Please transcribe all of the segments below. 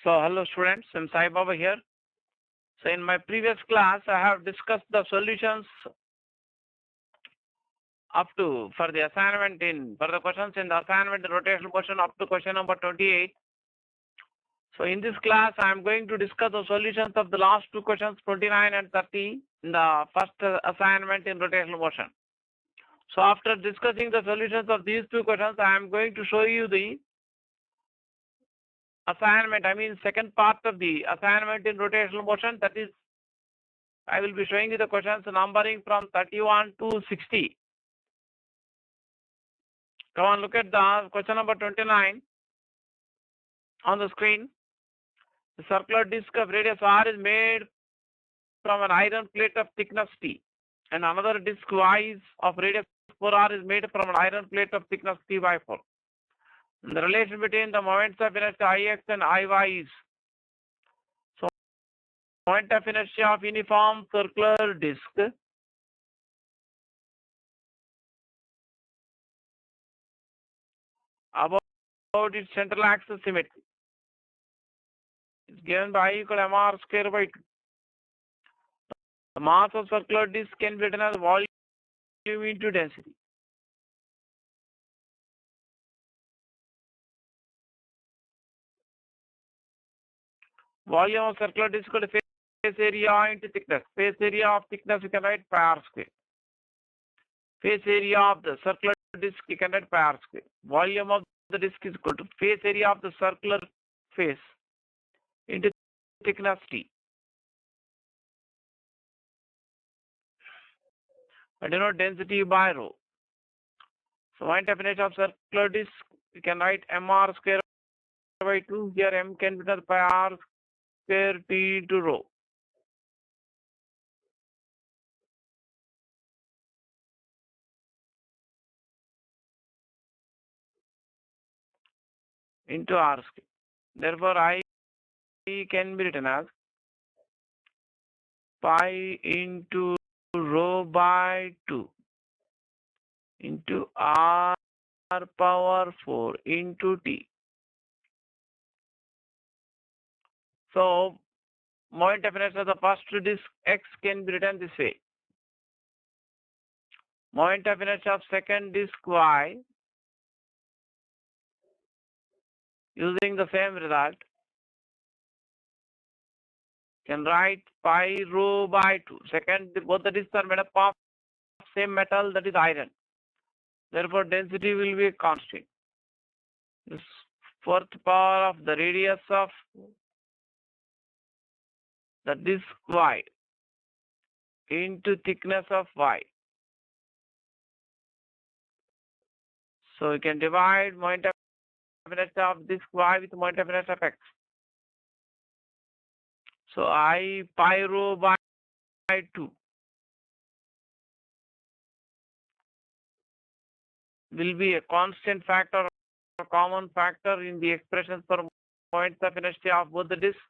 So hello students, I'm Sai Baba here. So in my previous class, I have discussed the solutions up to for the assignment for the questions in the assignment rotational question up to question number 28. So in this class, I am going to discuss the solutions of the last two questions 29 and 30 in the first assignment in rotational motion. So after discussing the solutions of these two questions, I am going to show you the assignment, second part of the assignment in rotational motion, that is I will be showing you the questions numbering from 31 to 60. Come on, look at the question number 29 on the screen. The circular disc of radius r is made from an iron plate of thickness t, and another disc y of radius 4r is made from an iron plate of thickness t by 4. And the relation between the moments of inertia ix and iy is, so moment of inertia of uniform circular disc about its central axis symmetry is given by I equal mr square by 2. The mass of circular disc can be written as volume into density. Volume of circular disc equal to face area into thickness. Face area of thickness you can write pi r square. Face area of the circular disc you can write pi r square. Volume of the disc is equal to face area of the circular face into thickness t. I denote density by rho. So point of inertia of circular disc you can write mr square by 2. Here m can be written pi r square t into rho. Into r square. Therefore, I can be written as pi into rho by 2 into r power 4 into t. So, moment of inertia of the first disc x can be written this way. Moment of inertia of second disc y, using the same result, can write pi rho by 2. Second, both the discs are made up of same metal, that is iron. Therefore, density will be constant. This fourth power of the radius of the disc y into thickness of y. So you can divide moment of inertia of disc y with moment of inertia of x. So I pi rho by 2 will be a constant factor, a common factor in the expressions for moments of inertia of both the discs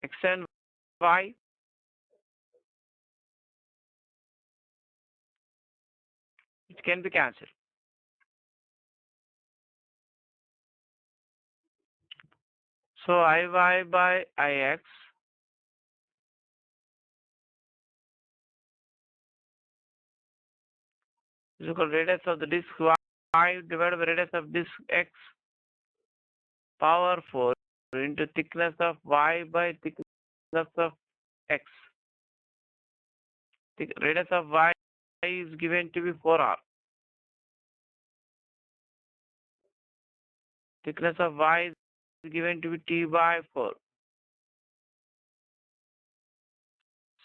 x and y. It can be cancelled. So Iy by Ix is equal to radius of the disc y divided by radius of disc x power 4 into thickness of y by thickness of x. The radius of y is given to be 4r. Thickness of y is given to be t by 4.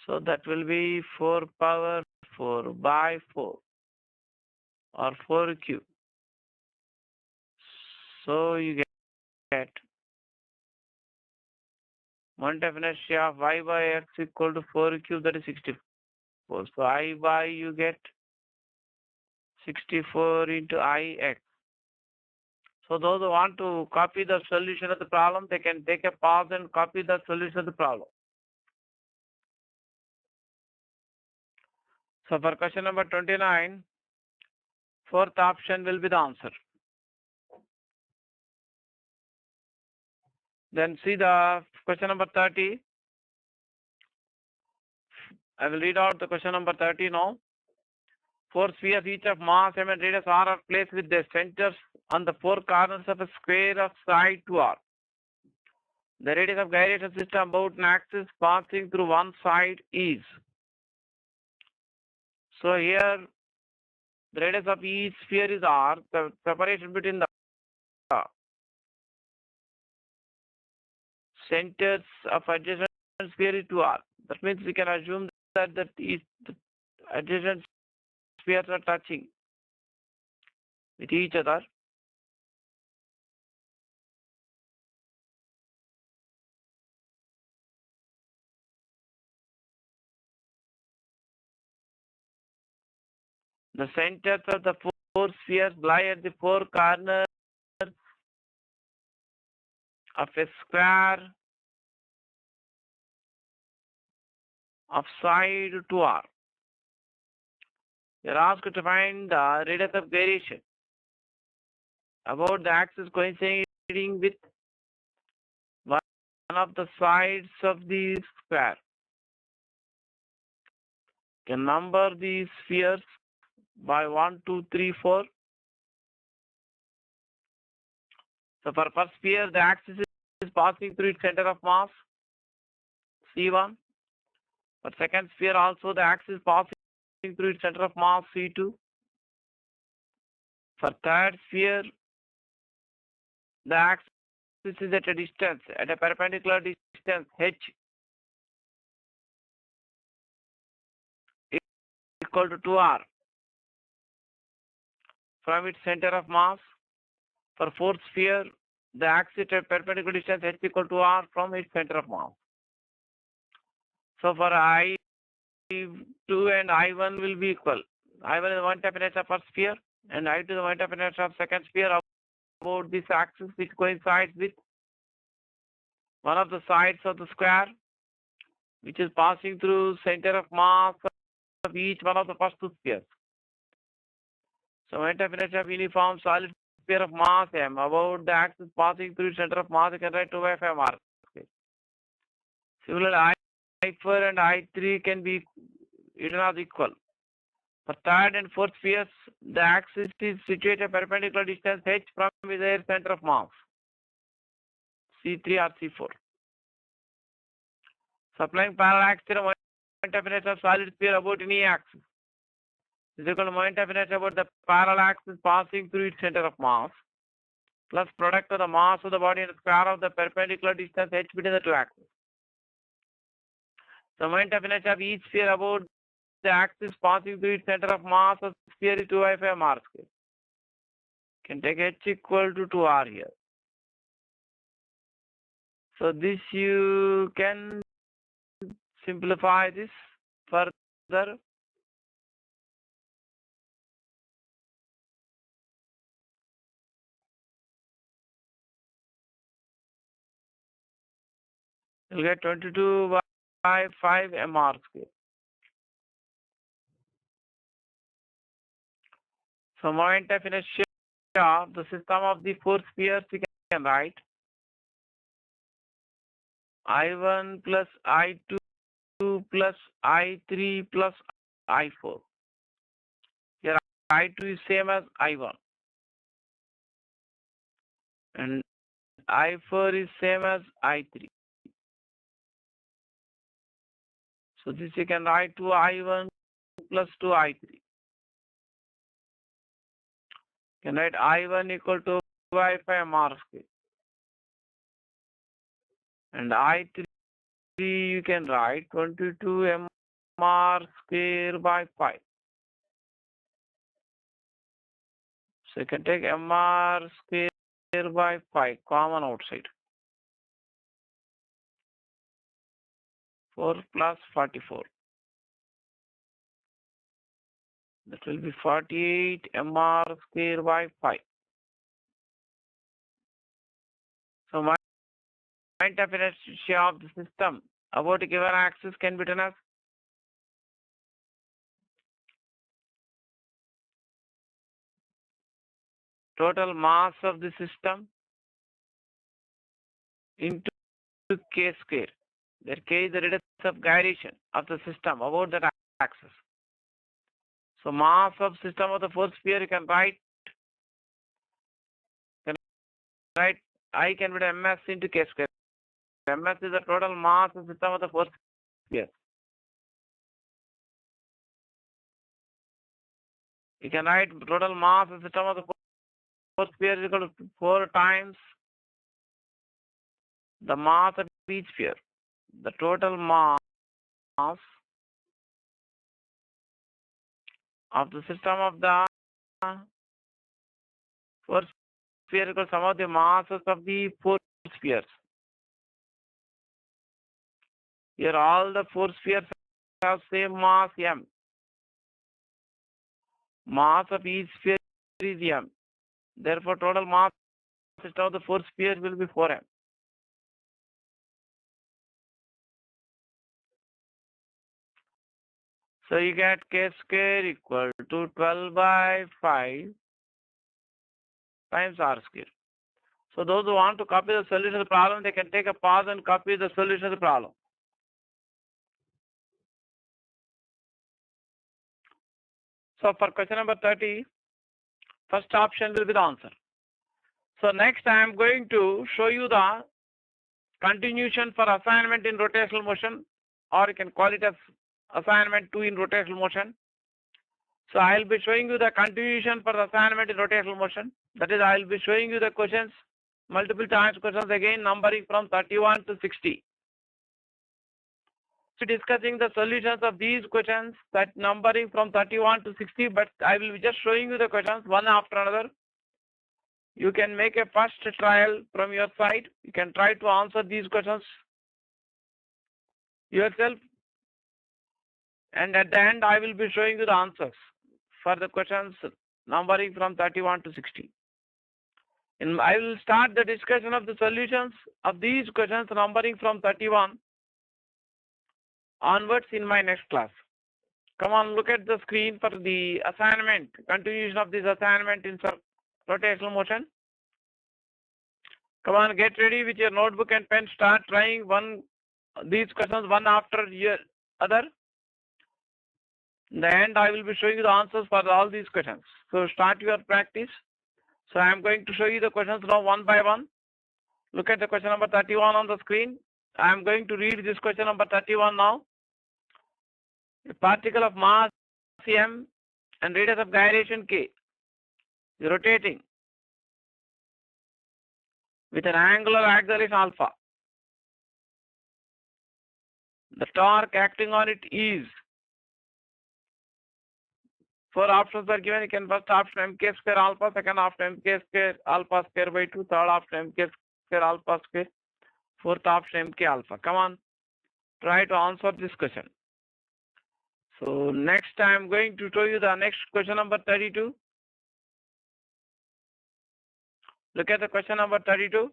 So that will be 4 power 4 by 4 or 4 cube. So you get moment of inertia of y by x equal to 4 cube, that is 64. So I by you get 64 into Ix. So those who want to copy the solution of the problem, they can take a pause and copy the solution of the problem. So for question number 29, fourth option will be the answer. Then see the question number 30. I will read out the question number 30 now. Four spheres each of mass, m and radius r are placed with their centers on the four corners of a square of side 2r. The radius of gyration system about an axis passing through one side is. So here the radius of each sphere is r. The separation between the centers of adjacent sphere is 2r. That means we can assume that the adjacent spheres are touching with each other. The centers of the four spheres lie at the four corners of a square of side 2r. You are asked to find the radius of gyration about the axis coinciding with one of the sides of the square. You can number these spheres by 1, 2, 3, 4. So for first sphere, the axis is passing through its center of mass, C1. For second sphere also, the axis is passing through its center of mass, C2. For third sphere, the axis is at a distance, at a perpendicular distance, h equal to 2r from its center of mass. For fourth sphere, the axis at a perpendicular distance h equal to r from its center of mass. So for I2 and I1 will be equal. I1 is 1 half inertia per sphere and I2 is 1 half inertia of second sphere about this axis which coincides with one of the sides of the square which is passing through center of mass of each one of the first two spheres. So 1 half inertia of uniform solid sphere of mass m about the axis passing through center of mass, you can write 2 by 5 r. Similarly, I4 and I3 can be written as equal. For third and fourth spheres, the axis is situated at perpendicular distance h from their center of mass, C3 or C4. Supplying parallax theorem, moment of inertia of solid sphere about any axis is equal to moment of inertia about the parallax is passing through its center of mass plus product of the mass of the body and square of the perpendicular distance h between the two axes. The moment of inertia of each sphere about the axis passing through its center of mass of the sphere is 2 by 5 r square. Can take h equal to 2r here. So this you can simplify this further. You'll get 22 by 5 mr square. So moment of inertia of the system of the four spheres we can write I1 plus I2 plus I3 plus I4. Here I2 is same as I1 and I4 is same as I3. So this you can write 2I1 plus 2I3. You can write I1 equal to 2 by 5 r square. And I3 you can write 22 mr square by 5. So you can take mr square by 5 common outside. 4 plus 44. That will be 48 mr square by 5. So moment of inertia of the system about a given axis can be written as total mass of the system into k square, where k is the radius of gyration of the system about that axis. So mass of system of the fourth sphere, you can write I can put ms into k square. Ms is the total mass of system of the fourth sphere. You can write total mass of system of the fourth sphere is equal to 4 times the mass of each sphere. The total mass of the system of the fourth sphere equals sum of the masses of the four spheres. Here all the four spheres have same mass m. Mass of each sphere is m. Therefore, total mass system of the four spheres will be 4m. So you get k square equal to 12 by 5 times r square. So those who want to copy the solution of the problem, they can take a pause and copy the solution of the problem. So for question number 30, first option will be the answer. So next I am going to show you the continuation for assignment in rotational motion, or you can call it as assignment 2 in rotational motion. So I will be showing you the continuation for the assignment in rotational motion. That is, I will be showing you the questions, multiple choice questions again, numbering from 31 to 60. So discussing the solutions of these questions, that numbering from 31 to 60, but I will be just showing you the questions one after another. You can make a first trial from your side. You can try to answer these questions yourself. And at the end, I will be showing you the answers for the questions numbering from 31 to 60. And I will start the discussion of the solutions of these questions numbering from 31 onwards in my next class. Come on, look at the screen for the assignment, continuation of this assignment in rotational motion. Come on, get ready with your notebook and pen. Start trying these questions one after the other. In the end, I will be showing you the answers for all these questions. So start your practice. So I am going to show you the questions now one by one. Look at the question number 31 on the screen. I am going to read this question number 31 now. A particle of mass m and radius of gyration k is rotating with an angular acceleration alpha. The torque acting on it is. Four options are given. You can first option mk square alpha, second option mk square alpha square by 2, third option mk square alpha square, fourth option mk alpha. Come on, try to answer this question. So next I am going to show you the next question number 32. Look at the question number 32.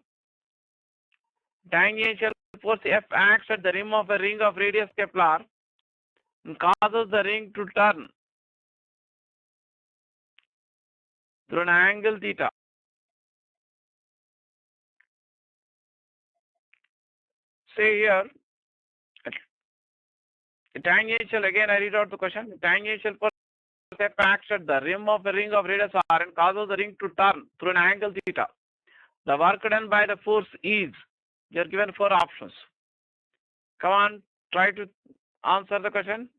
Tangential force F acts at the rim of a ring of radius Kepler and causes the ring to turn through an angle theta. Say here, tangential, again I read out the question. Tangential force F acts at the rim of a ring of radius r and causes the ring to turn through an angle theta. The work done by the force is, you are given four options. Come on, try to answer the question.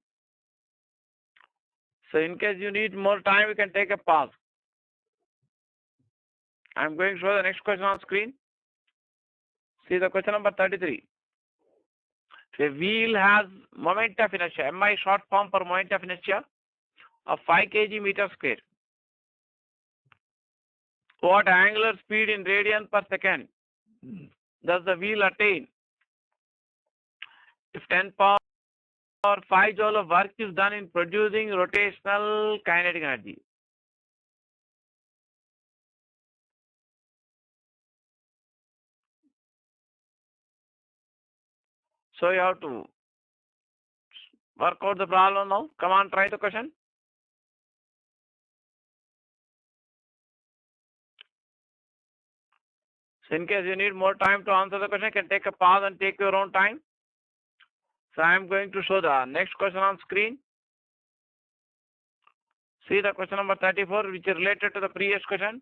So in case you need more time, you can take a pause. I am going to show the next question on screen. See the question number 33. A wheel has moment of inertia, mi short form for moment of inertia, of 5 kg meter square. What angular speed in radian per second does the wheel attain if 10 power 5 joule of work is done in producing rotational kinetic energy? So you have to work out the problem now. Come on, try the question. So in case you need more time to answer the question, you can take a pause and take your own time. So I am going to show the next question on screen. See the question number 34, which is related to the previous question.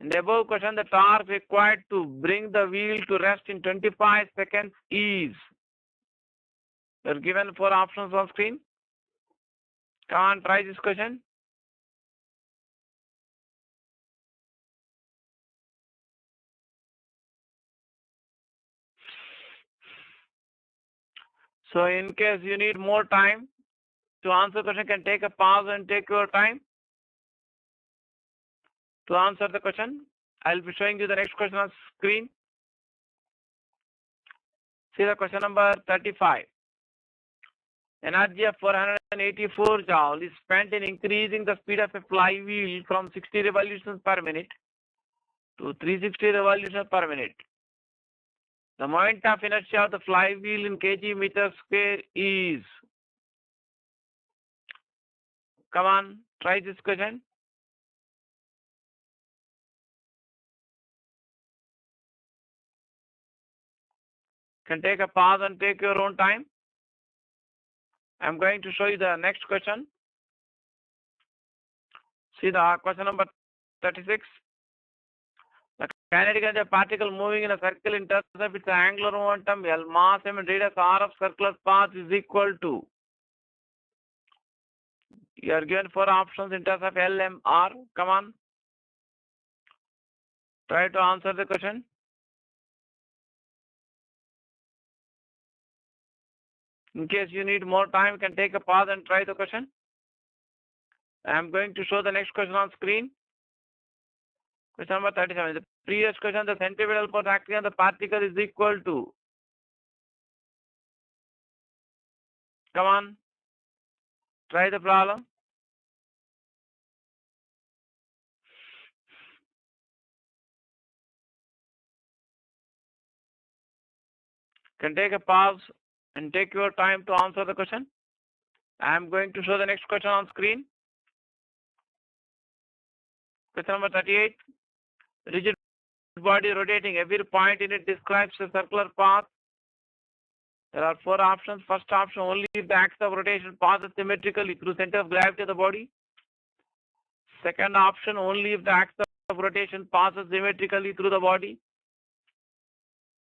In the above question, the torque required to bring the wheel to rest in 25 seconds is. You are given 4 options on screen. Come on, try this question. So in case you need more time to answer the question, can take a pause and take your time to answer the question. I'll be showing you the next question on screen. See the question number 35. Energy of 484 joule is spent in increasing the speed of a flywheel from 60 revolutions per minute to 360 revolutions per minute. The moment of inertia of the flywheel in kg meter square is. Come on, try this question. Can take a pause and take your own time. I'm going to show you the next question. See the question number 36. The kinetic energy of particle moving in a circle in terms of its angular momentum, L, mass, M, and radius R of circular path is equal to. You are given 4 options in terms of L, M, R. Come on. Try to answer the question. In case you need more time, you can take a pause and try the question. I am going to show the next question on screen. Question number 37. The previous question, the centripetal force acting on the particle is equal to. Come on. Try the problem. Can take a pause and take your time to answer the question. I am going to show the next question on screen. Question number 38. Rigid body rotating every point in it describes a circular path. There are 4 options. First option, only if the axis of rotation passes symmetrically through center of gravity of the body. Second option, only if the axis of rotation passes symmetrically through the body.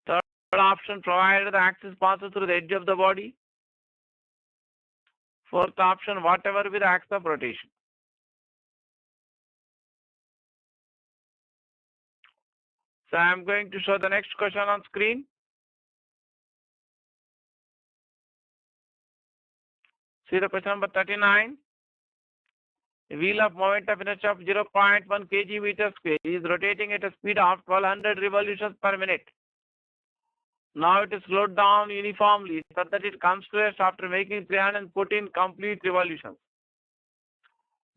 Third option, provided the axis passes through the edge of the body. Fourth option, whatever be the axis of rotation. So I am going to show the next question on screen. See the question number 39. A wheel of moment of inertia of 0.1 kg meter square is rotating at a speed of 1200 revolutions per minute. Now it is slowed down uniformly so that it comes to rest after making 314 complete revolutions.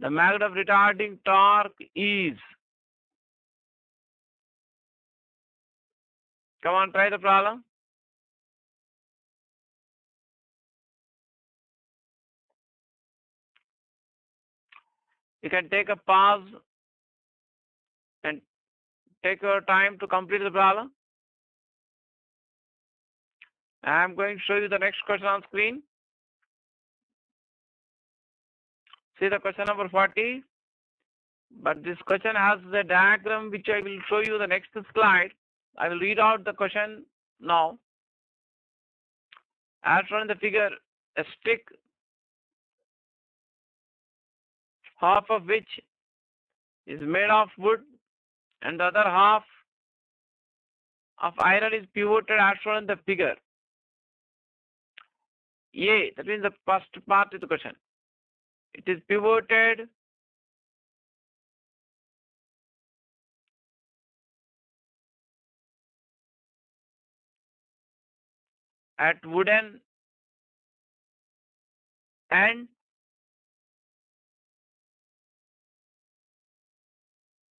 The magnitude of retarding torque is. Come on, try the problem. You can take a pause and take your time to complete the problem. I am going to show you the next question on screen. See the question number 40. But this question has the diagram which I will show you the next slide. I will read out the question now. As shown in the figure, a stick, half of which is made of wood and the other half of iron is pivoted as shown in the figure. A, that means the first part of the question. It is pivoted at wooden end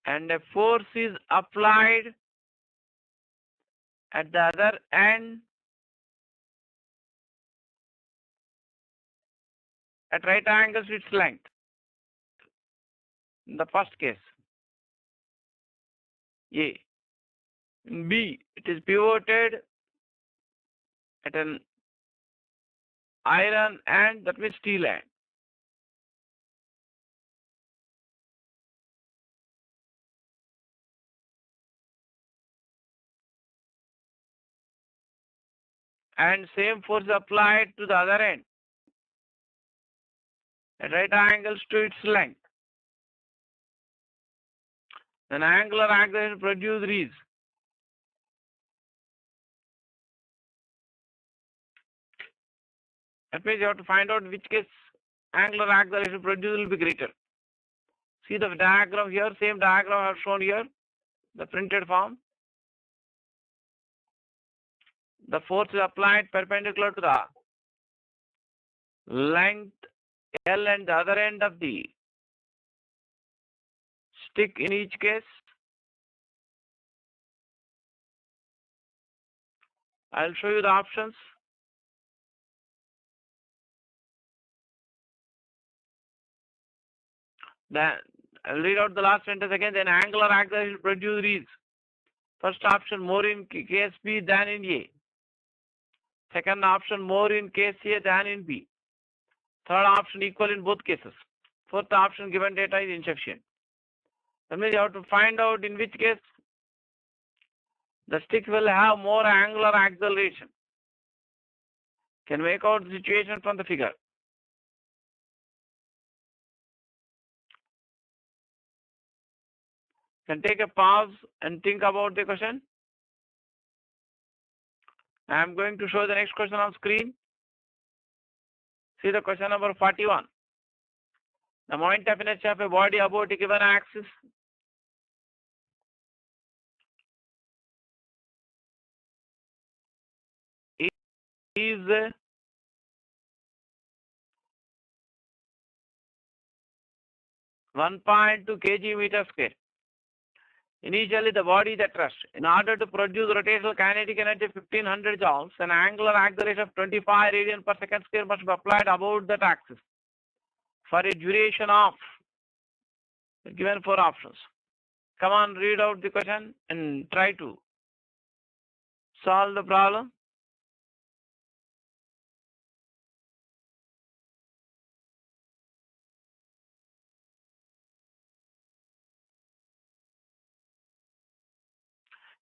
and a force is applied at the other end at right angles to its length. In the first case, A. In B, it is pivoted at an iron end, that means steel end. And same force is applied to the other end at right angles to its length. Then angular acceleration produced is. That means you have to find out in which case angular acceleration produced will be greater. See the diagram here, same diagram I have shown here, the printed form. The force is applied perpendicular to the length L and the other end of the stick in each case. I'll show you the options. Then I'll read out the last sentence again. Then angular acceleration produced is. First option, more in case B than in A. Second option, more in case A than in B. Third option, equal in both cases. Fourth option, given data is insufficient. That means you have to find out in which case the stick will have more angular acceleration. Can make out the situation from the figure. Can take a pause and think about the question. I am going to show the next question on screen. See the question number 41. The moment of inertia of a body about a given axis is 1.2 kg meter square. Initially, the body is at rest. In order to produce rotational kinetic energy of 1500 joules, an angular acceleration of 25 radian per second square must be applied about that axis for a duration of given 4 options. Come on, read out the question and try to solve the problem.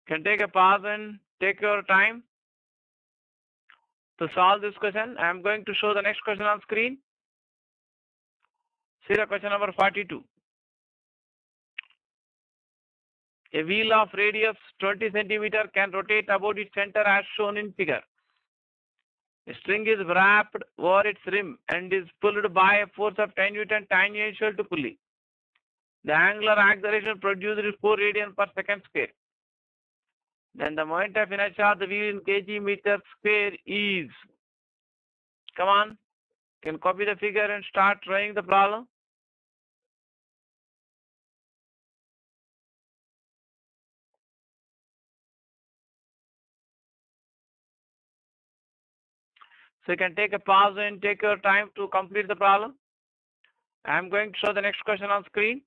Can take a pause and take your time to solve this question. I am going to show the next question on screen. See the question number 42. A wheel of radius 20 centimeter can rotate about its center as shown in figure. A string is wrapped over its rim and is pulled by a force of 10 Newton tangential to pulley. The angular acceleration produced is 4 radian per second square. Then the moment of inertia of the wheel in kg meter square is. Come on, can copy the figure and start trying the problem. So you can take a pause and take your time to complete the problem. I am going to show the next question on screen.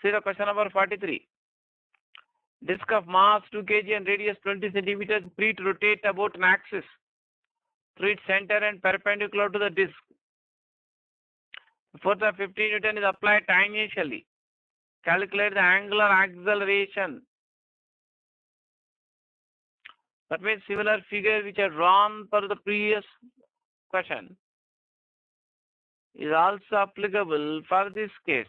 See the question number 43. Disk of mass 2 kg and radius 20 centimeters free to rotate about an axis through its center and perpendicular to the disk. The force of 15 Newton is applied tangentially. Calculate the angular acceleration. That means similar figure which are drawn for the previous question is also applicable for this case.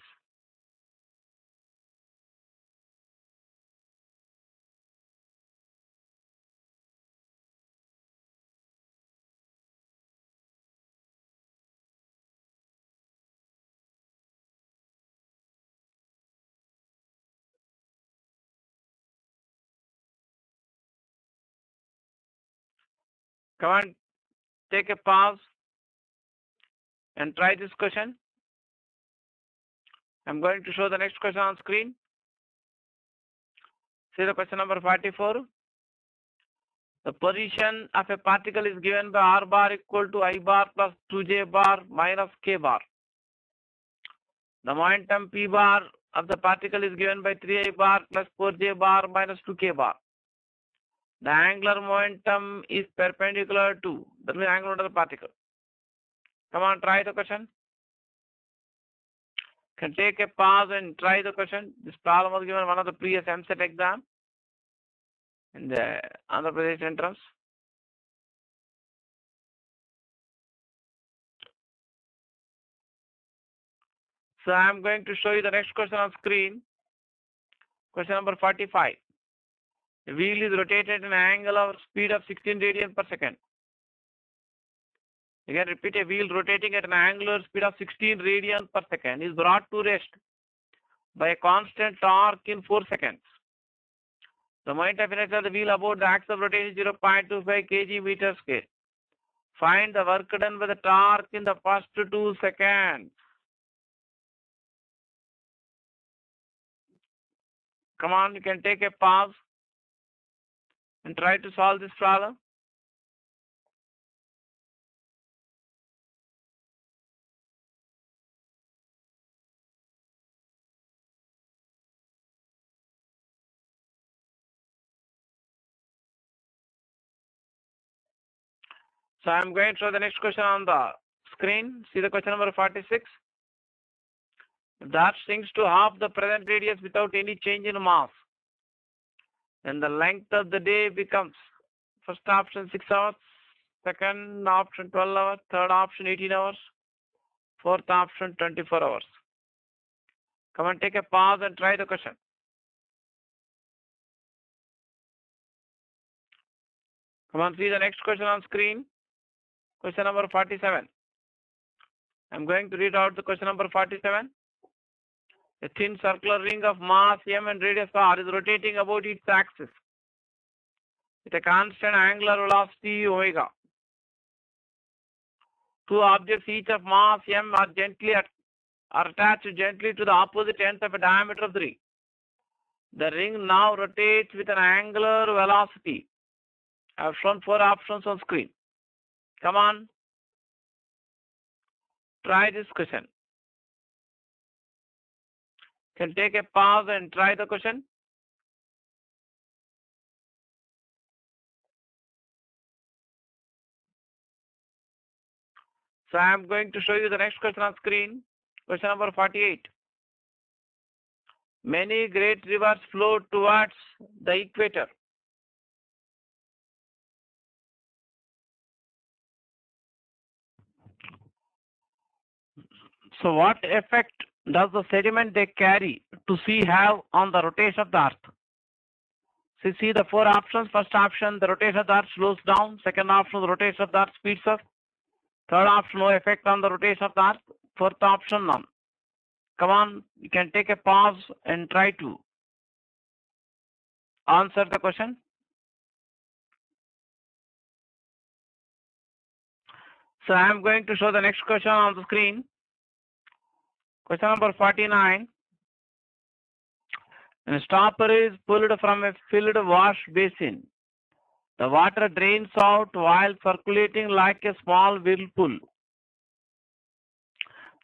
Come on, take a pause and try this question. I'm going to show the next question on screen. See the question number 44. The position of a particle is given by r bar equal to I bar plus 2j bar minus k bar. The momentum p bar of the particle is given by 3I bar plus 4J bar minus 2K bar. The angular momentum is perpendicular to the angular of the particle. Come on, try the question. Can take a pause and try the question. This problem was given one of the previous MSET exam in the Andhra Pradesh entrance. So I am going to show you the next question on screen. Question number 45. The wheel is rotated at an angular speed of 16 radians per second. Again, repeat, a wheel rotating at an angular speed of 16 radians per second is brought to rest by a constant torque in 4 seconds. The moment of inertia of the wheel about the axis of rotation is 0.25 kg meter square. Find the work done by the torque in the first 2 seconds. Come on, you can take a pause and try to solve this problem. So I am going to show the next question on the screen. See the question number 46. If the Earth sinks to half the present radius without any change in mass, then the length of the day becomes first option 6 hours, second option 12 hours, third option 18 hours, fourth option 24 hours. Come on, take a pause and try the question. Come on, see the next question on screen. Question number 47. I'm going to read out the question number 47. A thin circular ring of mass m and radius r is rotating about its axis with a constant angular velocity omega. Two objects each of mass m are attached gently to the opposite ends of a diameter of the ring. The ring now rotates with an angular velocity. I have shown 4 options on screen. Come on, try this question. Can take a pause and try the question. So I am going to show you the next question on screen. Question number 48. Many great rivers flow towards the equator. So what effect does the sediment they carry to sea have on the rotation of the earth? So see the 4 options. First option, the rotation of the earth slows down. Second option, the rotation of the earth speeds up. Third option, no effect on the rotation of the earth. Fourth option, none. Come on, you can take a pause and try to answer the question. So I am going to show the next question on the screen. Question number 49. When a stopper is pulled from a filled wash basin, the water drains out while circulating like a small whirlpool.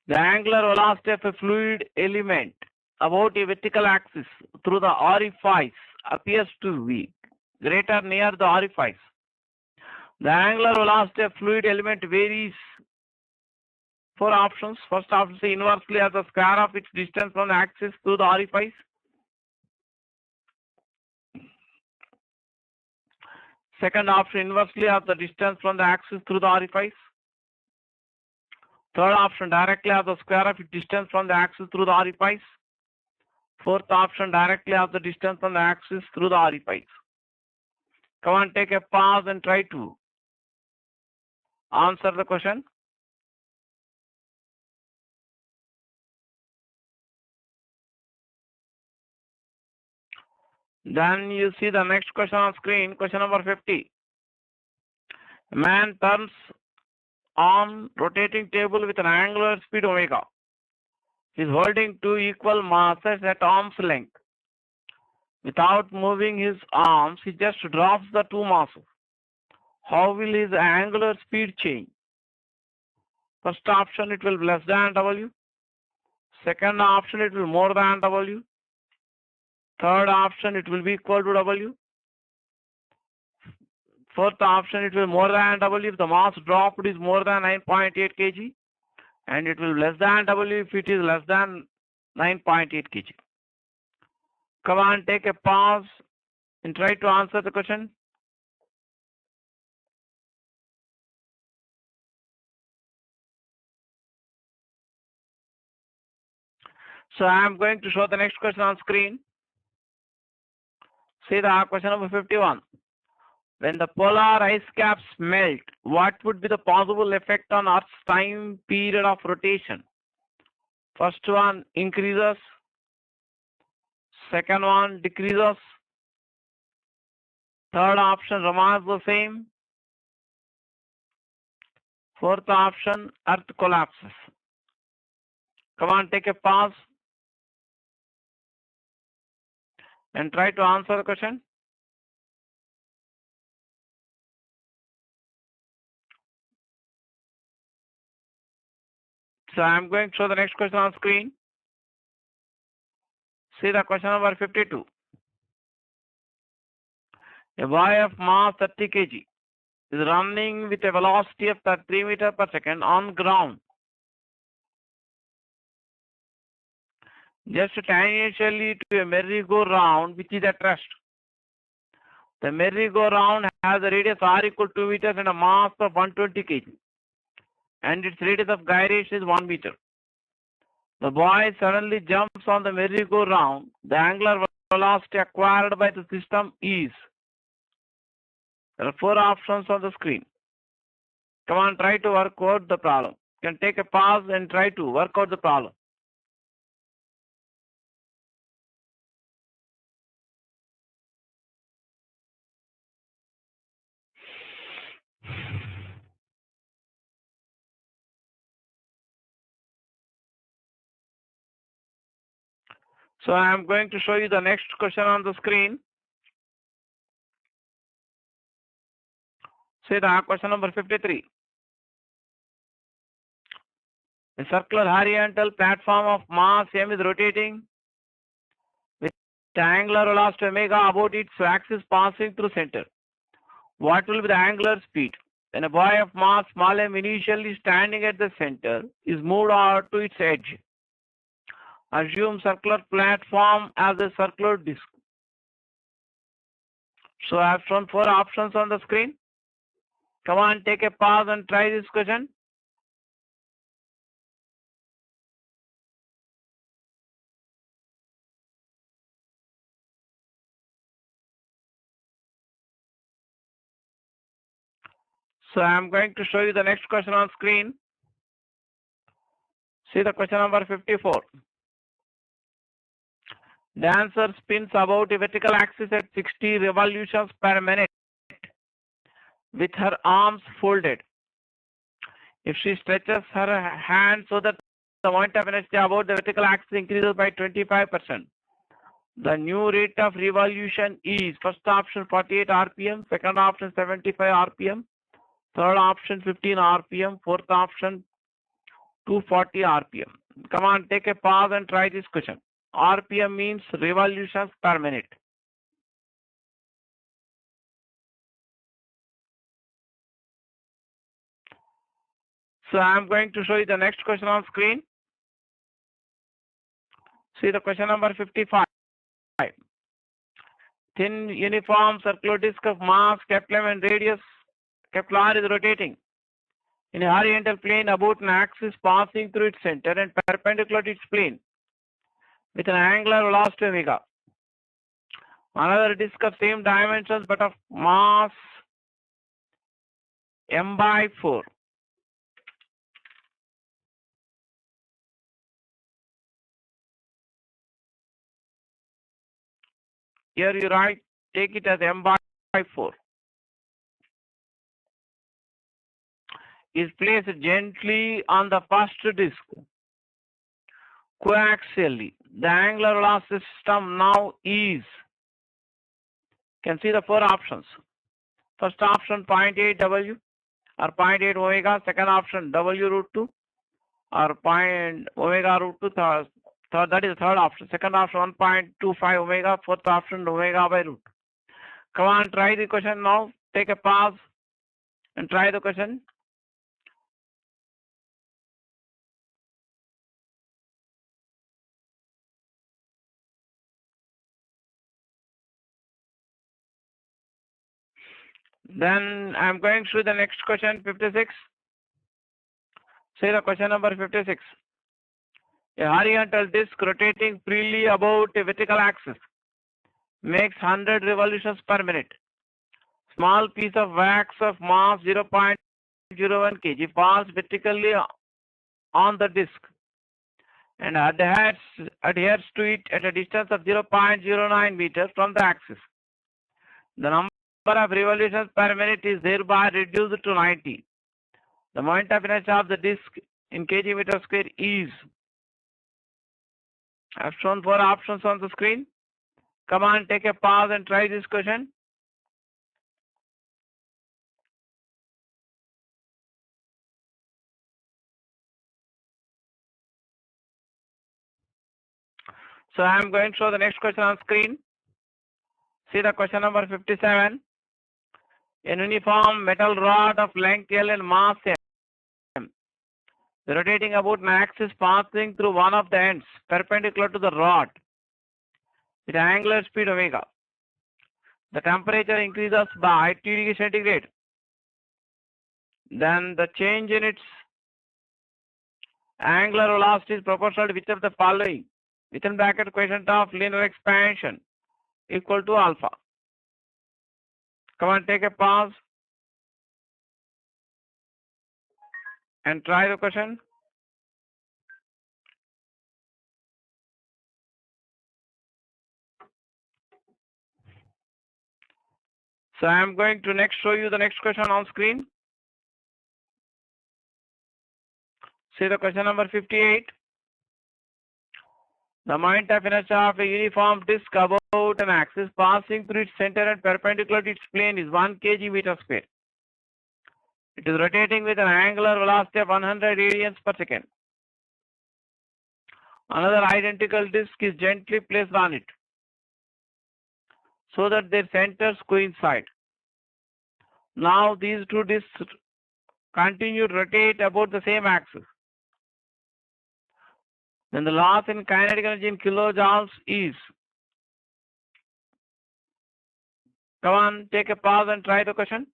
The angular velocity of a fluid element about a vertical axis through the orifice appears to be greater near the orifice. The angular velocity of fluid element varies. 4 options. First option is inversely as the square of its distance from the axis through the orifice. Second option, inversely of the distance from the axis through the orifice. Third option, directly of the square of its distance from the axis through the orifice. Fourth option, directly of the distance from the axis through the orifice. Come on, take a pause and try to answer the question. Then you see the next question on screen, question number 50. A man turns on rotating table with an angular speed omega. He is holding 2 equal masses at arm's length. Without moving his arms, he just drops the 2 masses. How will his angular speed change? First option, it will be less than W. Second option, it will be more than W. Third option, it will be equal to W. Fourth option, it will be more than W if the mass dropped is more than 9.8 kg, and it will be less than W if it is less than 9.8 kg. Come on, take a pause and try to answer the question. So I am going to show the next question on screen. See the question number 51. When the polar ice caps melt, what would be the possible effect on Earth's time period of rotation? First one increases. Second one decreases. Third option remains the same. Fourth option, Earth collapses. Come on, take a pause and try to answer the question. So I am going to show the next question on screen. See the question number 52. A boy of mass 30 kg is running with a velocity of 3 meters per second on ground. Just tangentially to a merry-go-round which is at rest. The merry-go-round has a radius r equal to 2 meters and a mass of 120 kg. And its radius of gyration is 1 meter. The boy suddenly jumps on the merry-go-round. The angular velocity acquired by the system is. There are 4 options on the screen. Come on, try to work out the problem. You can take a pause and try to work out the problem. So I am going to show you the next question on the screen. See the question number 53. A circular horizontal platform of mass m is rotating with angular velocity omega about its axis passing through center. What will be the angular speed when a boy of mass small m initially standing at the center is moved out to its edge? Assume circular platform as a circular disc. So I have shown 4 options on the screen. Come on, take a pause and try this question. So I am going to show you the next question on screen. See the question number 54. Dancer spins about a vertical axis at 60 revolutions per minute with her arms folded. If she stretches her hand so that the moment of inertia about the vertical axis increases by 25%, the new rate of revolution is first option 48 RPM, second option 75 RPM, third option 15 RPM, fourth option 240 RPM. Come on, take a pause and try this question. RPM means revolutions per minute. So I am going to show you the next question on screen. See the question number 55. Thin uniform circular disk of mass capital M and radius capital R is rotating in a horizontal plane about an axis passing through its center and perpendicular to its plane with an angular velocity omega. Another disk of same dimensions but of mass m by 4. Here you write, take it as m by 4. Is placed gently on the first disk coaxially. The angular velocity system now is. Can see the 4 options. First option 0.8 W or 0.8 omega. Second option W root 2. or point omega root 2 third, that is the third option. Second option 1.25 omega, fourth option omega by root. Come on, try the question now. Take a pause and try the question. Then I'm going through the next question, 56. See the question number 56. A horizontal disk rotating freely about a vertical axis makes 100 revolutions per minute. Small piece of wax of mass 0.01 kg falls vertically on the disk and adheres to it at a distance of 0.09 meters from the axis. The number of revolutions per minute is thereby reduced to 90. The moment of inertia of the disk in kg meter square is. I've shown 4 options on the screen. Come on, take a pause and try this question. So I'm going to show the next question on screen. See the question number 57. An uniform metal rod of length L and mass M, rotating about an axis passing through one of the ends perpendicular to the rod with angular speed omega. The temperature increases by 2 degrees centigrade. Then the change in its angular velocity is proportional to which of the following? Within bracket quotient of linear expansion equal to alpha. Come on, take a pause and try the question. So I am going to next show you the next question on screen. See the question number 58. The moment of inertia of a uniform disk about an axis passing through its center and perpendicular to its plane is 1 kg meter square. It is rotating with an angular velocity of 100 radians per second. Another identical disk is gently placed on it so that their centers coincide. Now these two disks continue to rotate about the same axis. Then the loss in kinetic energy in kilojoules is. Come on, take a pause and try the question.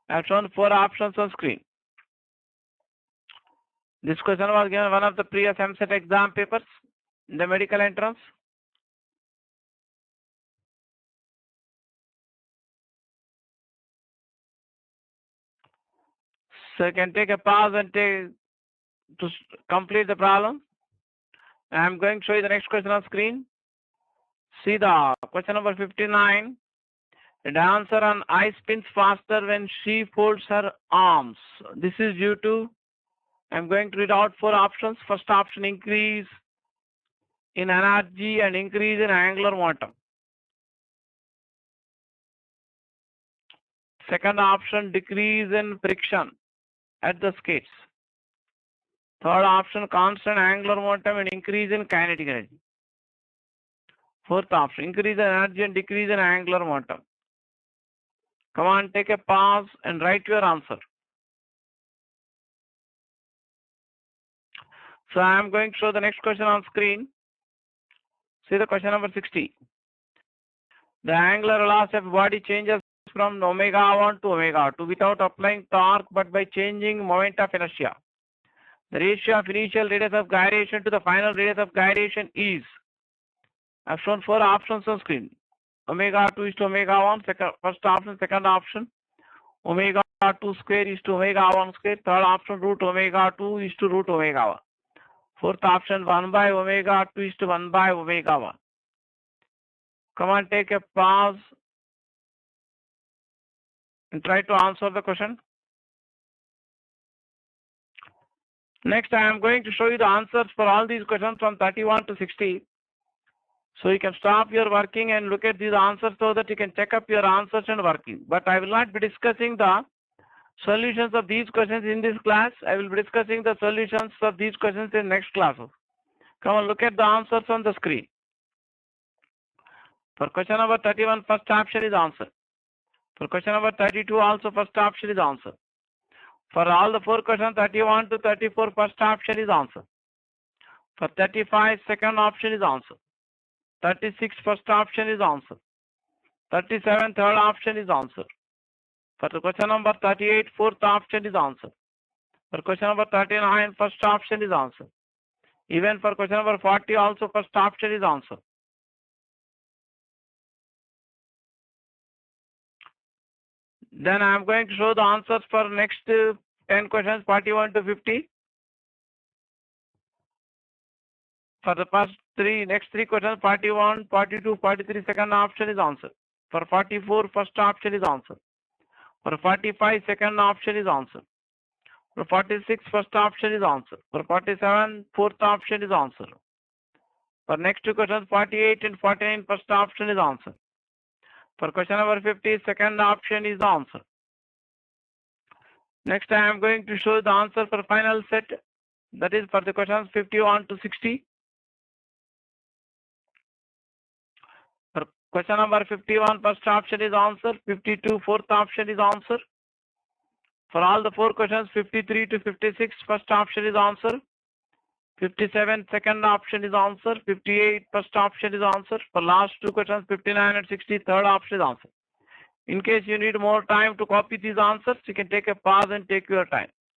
I have shown 4 options on screen. This question was given one of the previous MCET exam papers in the medical entrance. So you can take a pause and to complete the problem. I am going to show you the next question on screen. See the question number 59. The dancer on ice spins faster when she folds her arms. This is due to, I'm going to read out 4 options. First option, increase in energy and increase in angular momentum. Second option, decrease in friction at the skates. Third option, constant angular momentum and increase in kinetic energy. Fourth option, increase in energy and decrease in angular momentum. Come on, take a pause and write your answer. So I am going to show the next question on screen. See the question number 60. The angular velocity of body changes from omega 1 to omega 2 without applying torque but by changing moment of inertia. The ratio of initial radius of gyration to the final radius of gyration is. I've shown 4 options on screen. Omega 2 is to omega 1, first option, second option. Omega 2 square is to omega 1 square. Third option, root omega 2 is to root omega 1. Fourth option, 1 by omega 2 is to 1 by omega 1. Come on, take a pause and try to answer the question. Next, I am going to show you the answers for all these questions from 31 to 60. So you can stop your working and look at these answers so that you can check up your answers and working. But I will not be discussing the solutions of these questions in this class. I will be discussing the solutions of these questions in next classes. Come on, look at the answers on the screen. For question number 31, first option is answer. For question number 32, also first option is answer. For all the 4 questions, 31 to 34, first option is answer. For 35, second option is answer. 36, first option is answer. 37, third option is answer. For the question number 38, fourth option is answer. For question number 39, first option is answer. Even for question number 40, also first option is answer. Then I am going to show the answers for next 10 questions, 41 to 50. For the next three questions, 41, 42, 43, second option is answer. For 44, first option is answer. For 45, second option is answer. For 46, first option is answer. For 47, fourth option is answer. For next two questions, 48 and 49, first option is answer. For question number 50, second option is the answer. Next, I am going to show the answer for final set. That is for the questions 51 to 60. For question number 51, first option is answer. 52, fourth option is answer. For all the 4 questions, 53 to 56, first option is answer. 57, second option is answer. 58, first option is answer. For last 2 questions, 59 and 60, third option is answer. In case you need more time to copy these answers, you can take a pause and take your time.